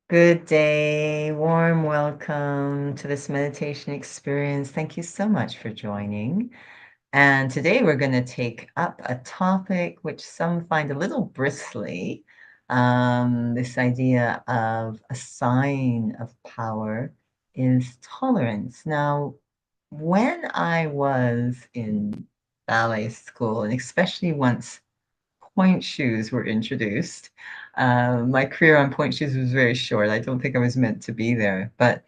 Good day. Warm welcome to this meditation experience. Thank you so much for joining. And today we're going to take up a topic which some find a little bristly. This idea of a sign of power is tolerance. Now, when I was in ballet school, and especially once point shoes were introduced. My career on point shoes was very short. I don't think I was meant to be there. But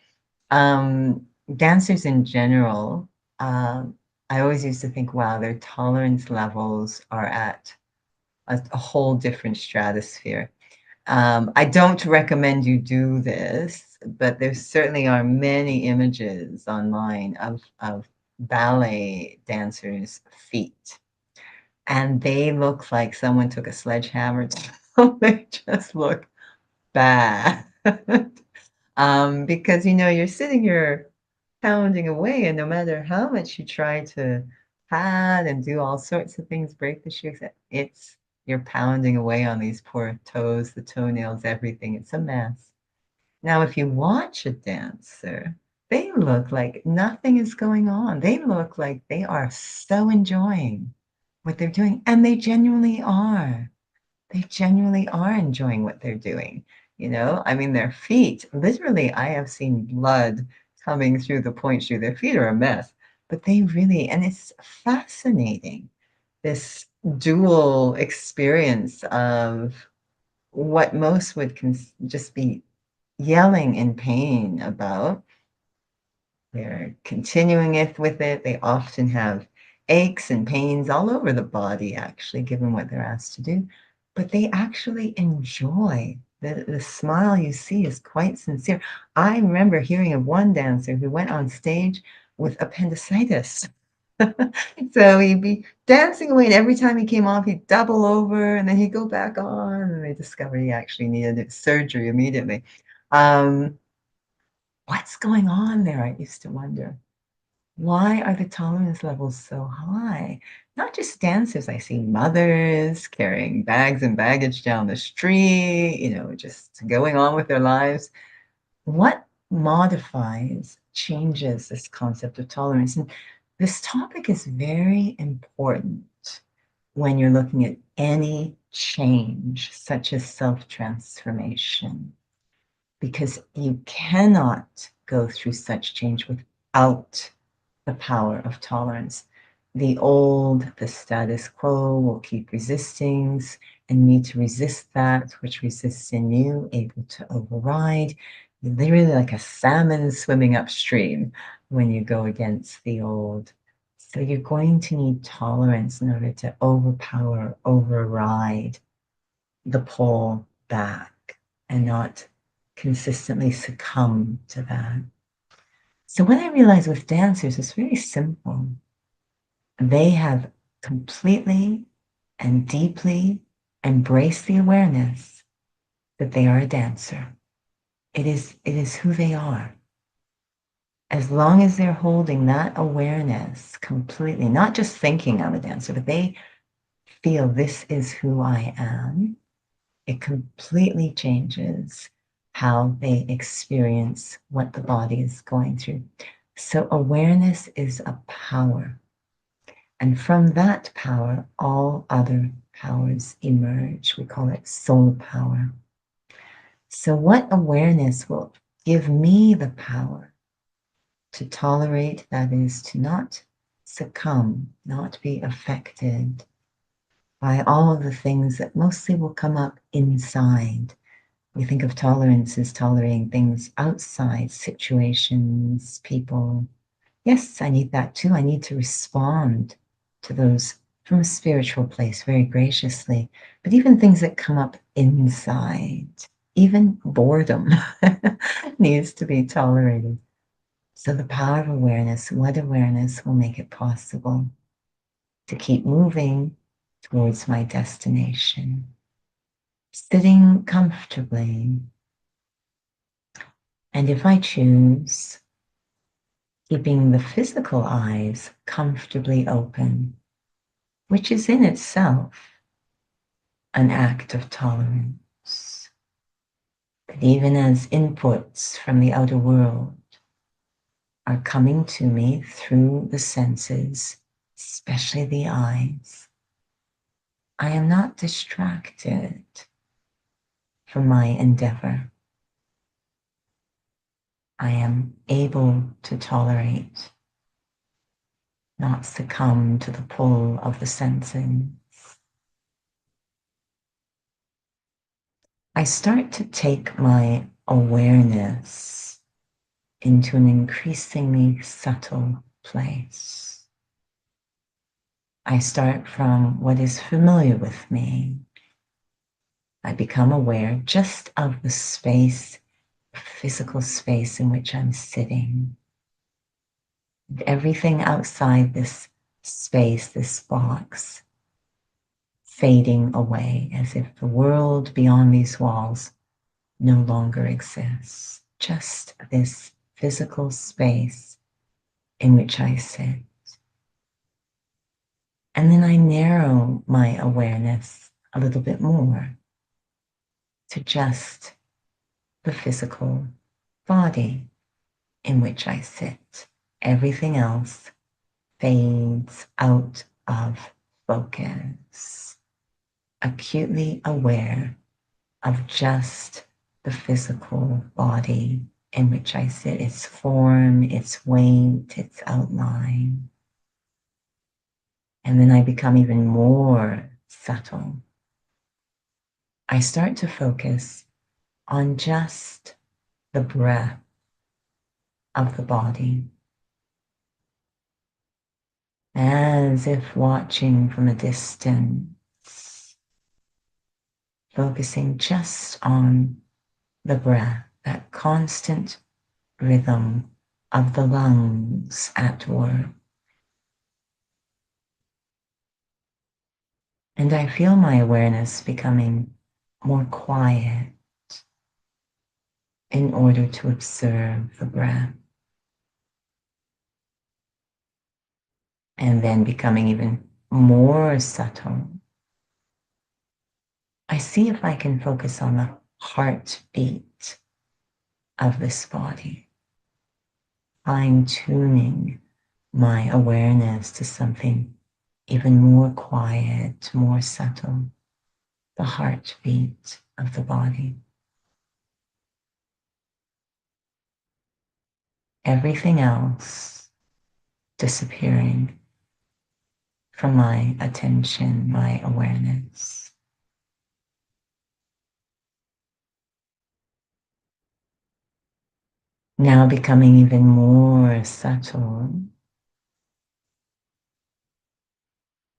dancers in general, I always used to think, wow, their tolerance levels are at a whole different stratosphere. I don't recommend you do this, but there certainly are many images online of ballet dancers' feet, and they look like someone took a sledgehammer to them. They just look bad. Because, you're sitting here pounding away, and no matter how much you try to pad and do all sorts of things, break the shoes, you're pounding away on these poor toes, the toenails, everything. It's a mess. Now, if you watch a dancer, they look like nothing is going on. They look like they are so enjoying what they're doing, and they genuinely are. They genuinely are enjoying what they're doing. I mean, their feet, literally, I have seen blood coming through the point shoe. Their feet are a mess, but they really, and it's fascinating, this dual experience of what most would just be yelling in pain about. They're continuing it with it. They often have aches and pains all over the body, actually, given what they're asked to do. But they actually enjoy. The smile you see is quite sincere. I remember hearing of one dancer who went on stage with appendicitis. So he'd be dancing away, and every time he came off, he'd double over, and then he'd go back on, and they discovered he actually needed surgery immediately. Um, what's going on there? I used to wonder. Why are the tolerance levels so high? Not just dancers, I see mothers carrying bags and baggage down the street, just going on with their lives. What modifies, changes this concept of tolerance? And this topic is very important when you're looking at any change, such as self-transformation, because you cannot go through such change without the power of tolerance. The status quo will keep resisting and need to resist that which resists in you, able to override. You're literally like a salmon swimming upstream when you go against the old. So you're going to need tolerance in order to overpower, override the pull back and not consistently succumb to that. So what I realized with dancers is very simple. They have completely and deeply embraced the awareness that they are a dancer. It is who they are. As long as they're holding that awareness completely, not just thinking I'm a dancer, but they feel this is who I am, it completely changes how they experience what the body is going through. So awareness is a power. And from that power, all other powers emerge. We call it soul power. So what awareness will give me the power to tolerate, that is, to not succumb, not be affected by all of the things that mostly will come up inside. We think of tolerance as tolerating things outside, situations, people. Yes, I need that too. I need to respond to those from a spiritual place very graciously. But even things that come up inside, even boredom needs to be tolerated. So the power of awareness, what awareness will make it possible to keep moving towards my destination. Sitting comfortably, and if I choose, keeping the physical eyes comfortably open, which is in itself an act of tolerance. And even as inputs from the outer world are coming to me through the senses, especially the eyes, I am not distracted from my endeavor. I am able to tolerate, not succumb to the pull of the senses. I start to take my awareness into an increasingly subtle place. I start from what is familiar with me. I become aware just of the space, physical space in which I'm sitting. And everything outside this space, this box, fading away as if the world beyond these walls no longer exists. Just this physical space in which I sit. And then I narrow my awareness a little bit more to just the physical body in which I sit. Everything else fades out of focus. Acutely aware of just the physical body in which I sit, its form, its weight, its outline. And then I become even more subtle. I start to focus on just the breath of the body, as if watching from a distance, focusing just on the breath, that constant rhythm of the lungs at work. And I feel my awareness becoming more quiet in order to observe the breath. And then becoming even more subtle, I see if I can focus on the heartbeat of this body, fine-tuning my awareness to something even more quiet, more subtle, the heartbeat of the body. Everything else disappearing from my attention, my awareness. Now becoming even more subtle,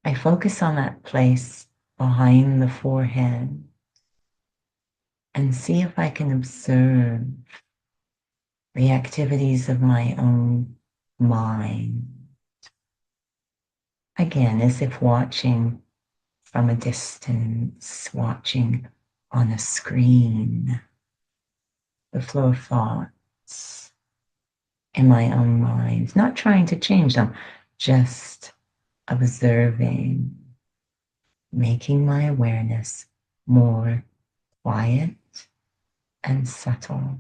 I focus on that place behind the forehead and see if I can observe the activities of my own mind. Again, as if watching from a distance, watching on a screen, the flow of thoughts in my own mind, not trying to change them, just observing, making my awareness more quiet and subtle.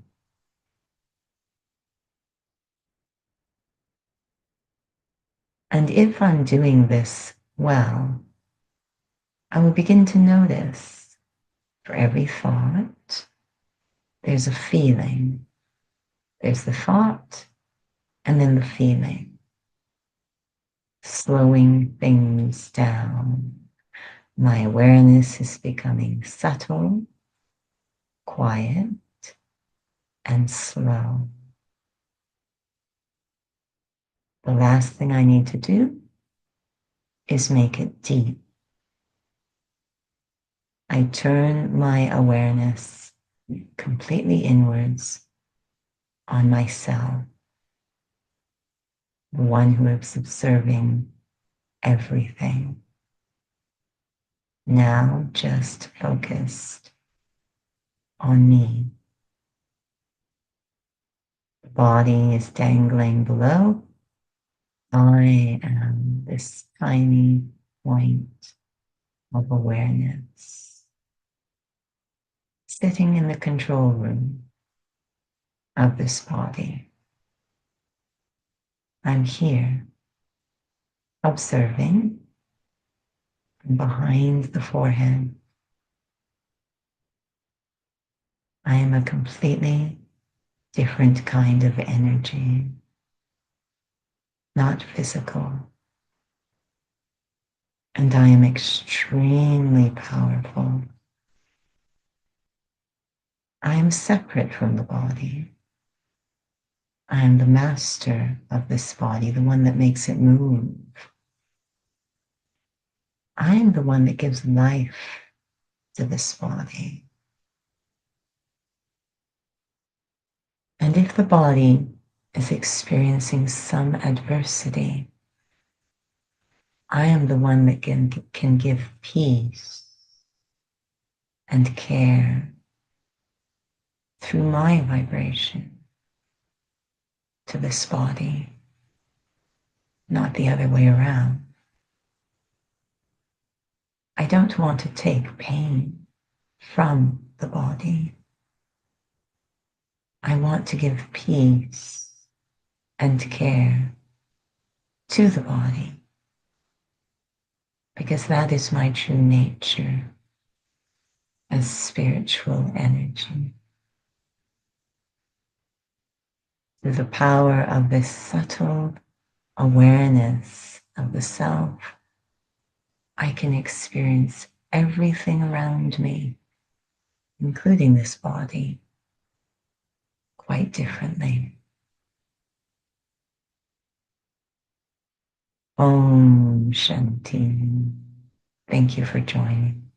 And if I'm doing this well, I will begin to notice for every thought, there's a feeling. There's the thought and then the feeling. Slowing things down. My awareness is becoming subtle, quiet, and slow. The last thing I need to do is make it deep. I turn my awareness completely inwards on myself, the one who is observing everything. Now just focused on me. The body is dangling below. I am this tiny point of awareness, sitting in the control room of this body. I'm here observing from behind the forehead. I am a completely different kind of energy, not physical. And I am extremely powerful. I am separate from the body. I am the master of this body, the one that makes it move. I am the one that gives life to this body. And if the body is experiencing some adversity, I am the one that can give peace and care through my vibration to this body, not the other way around. I don't want to take pain from the body. I want to give peace and care to the body because that is my true nature as spiritual energy. Through the power of this subtle awareness of the self, I can experience everything around me, including this body, quite differently. Om Shanti. Thank you for joining.